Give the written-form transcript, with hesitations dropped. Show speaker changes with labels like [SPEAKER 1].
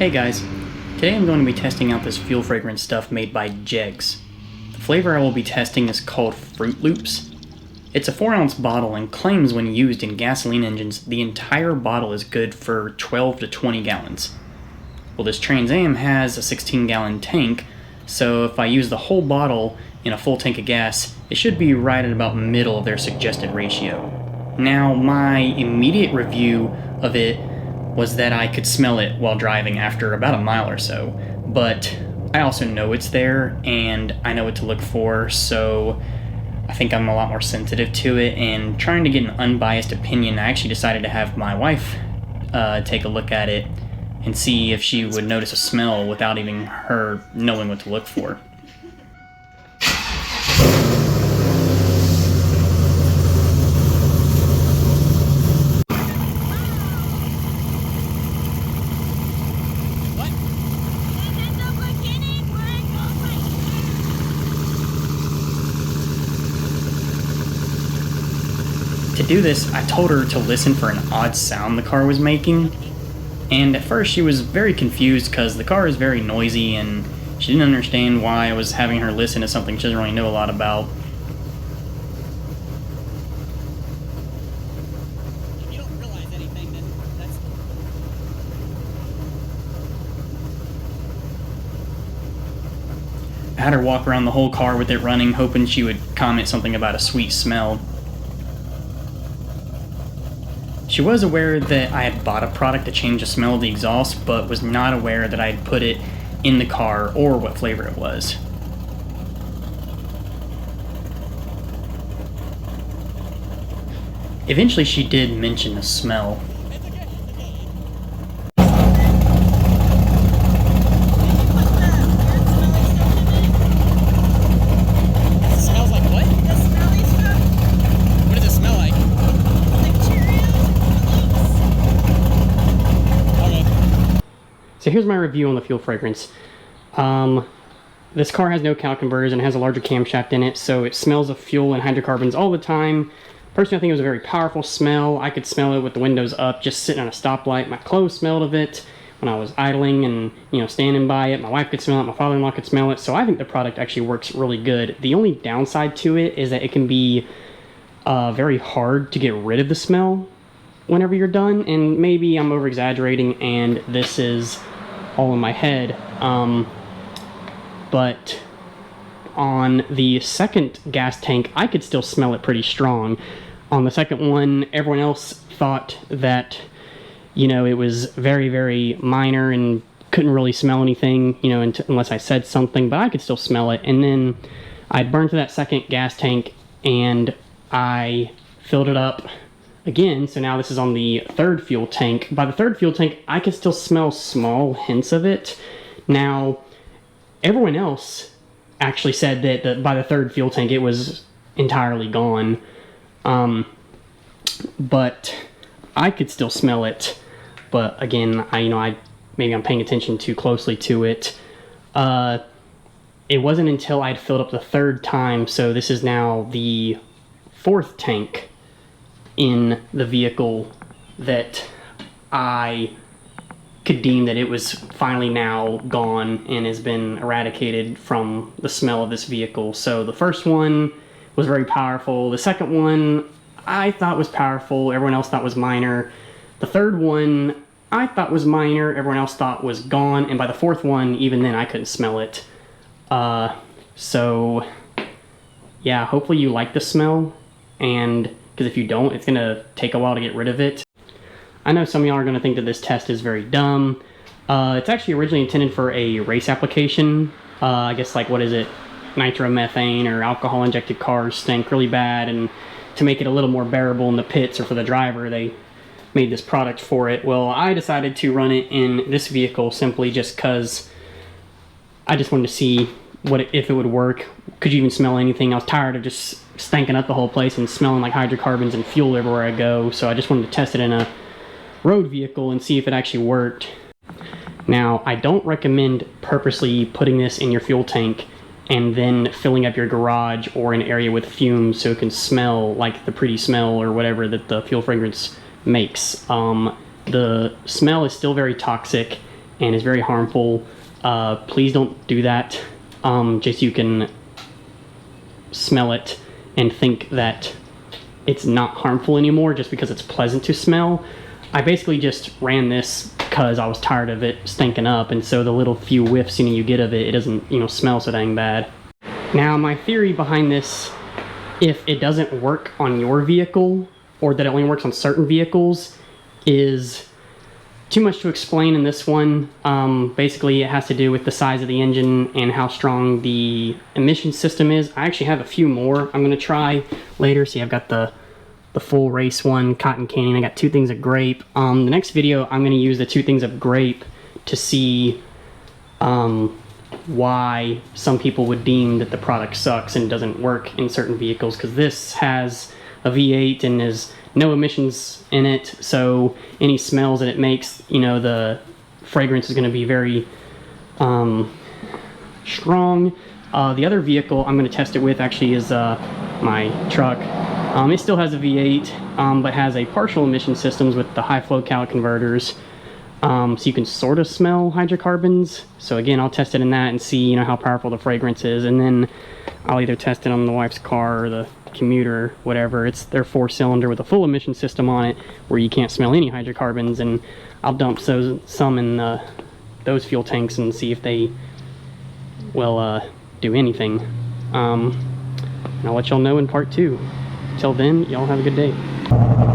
[SPEAKER 1] Hey guys, today I'm going to be testing out this fuel fragrance stuff made by JEGS. The flavor I will be testing is called Fruit Loops. It's a 4-ounce bottle and claims when used in gasoline engines the entire bottle is good for 12 to 20 gallons. Well, this Trans Am has a 16-gallon tank, so if I use the whole bottle in a full tank of gas, it should be right at about middle of their suggested ratio. Now, my immediate review of it was that I could smell it while driving after about a mile or so, but I also know it's there and I know what to look for, so I think I'm a lot more sensitive to it, and trying to get an unbiased opinion, I actually decided to have my wife take a look at it and see if she would notice a smell without even her knowing what to look for. To do this, I told her to listen for an odd sound the car was making, and at first she was very confused because the car is very noisy and she didn't understand why I was having her listen to something she doesn't really know a lot about.
[SPEAKER 2] If you don't realize anything, then that's...
[SPEAKER 1] I had her walk around the whole car with it running, hoping she would comment something about a sweet smell. She was aware that I had bought a product to change the smell of the exhaust, but was not aware that I had put it in the car or what flavor it was. Eventually she did mention the smell. So here's my review on the fuel fragrance. This car has no cow converters and has a larger camshaft in it, so it smells of fuel and hydrocarbons all the time. Personally, I think it was a very powerful smell. I could smell it with the windows up, just sitting on a stoplight. My clothes smelled of it when I was idling and, standing by it. My wife could smell it, my father-in-law could smell it, so I think the product actually works really good. The only downside to it is that it can be very hard to get rid of the smell whenever you're done, and maybe I'm over-exaggerating and this is all in my head, but on the second gas tank I could still smell it pretty strong. On the second one, everyone else thought that it was very, very minor and couldn't really smell anything unless I said something, but I could still smell it. And then I burned to that second gas tank and I filled it up again, so now this is on the third fuel tank. By the third fuel tank, I can still smell small hints of it. Now, everyone else actually said that by the third fuel tank, it was entirely gone. But I could still smell it. But again, maybe I'm paying attention too closely to it. It wasn't until I'd filled up the third time, so this is now the fourth tank in the vehicle, that I could deem that it was finally now gone and has been eradicated from the smell of this vehicle. So the first one was very powerful. The second one I thought was powerful. Everyone else thought was minor. The third one I thought was minor. Everyone else thought was gone. And by the fourth one, even then I couldn't smell it. So yeah, hopefully you like the smell, and because if you don't, it's gonna take a while to get rid of it. I know some of y'all are gonna think that this test is very dumb. It's actually originally intended for a race application. I guess what is it? Nitromethane or alcohol injected cars stink really bad, and to make it a little more bearable in the pits or for the driver, they made this product for it. Well, I decided to run it in this vehicle simply just because I just wanted to see if it would work. Could you even smell anything? I was tired of just stinking up the whole place and smelling like hydrocarbons and fuel everywhere I go, so I just wanted to test it in a road vehicle and see if it actually worked. Now, I don't recommend purposely putting this in your fuel tank and then filling up your garage or an area with fumes so it can smell like the pretty smell or whatever that the fuel fragrance makes. The smell is still very toxic, and is very harmful. Please don't do that. Just so you can smell it and think that it's not harmful anymore just because it's pleasant to smell. I basically just ran this because I was tired of it stinking up, and so the little few whiffs you get of it, it doesn't smell so dang bad. Now my theory behind this, if it doesn't work on your vehicle, or that it only works on certain vehicles, is too much to explain in this one. Basically it has to do with the size of the engine and how strong the emission system is. I actually have a few more I'm going to try later. See, I've got the full race one, cotton candy, I got 2 things of grape. The next video I'm going to use the 2 things of grape to see why some people would deem that the product sucks and doesn't work in certain vehicles, because this has a V8 and is no emissions in it, so any smells that it makes, the fragrance is going to be very strong. The other vehicle I'm going to test it with actually is my truck. It still has a V8, but has a partial emission systems with the high flow cal converters, so you can sort of smell hydrocarbons. So again, I'll test it in that and see how powerful the fragrance is, and then I'll either test it on the wife's car or the commuter, whatever. It's their 4-cylinder with a full emission system on it where you can't smell any hydrocarbons, and I'll dump some in those fuel tanks and see if they will do anything. And I'll let y'all know in part 2. Till then, y'all have a good day.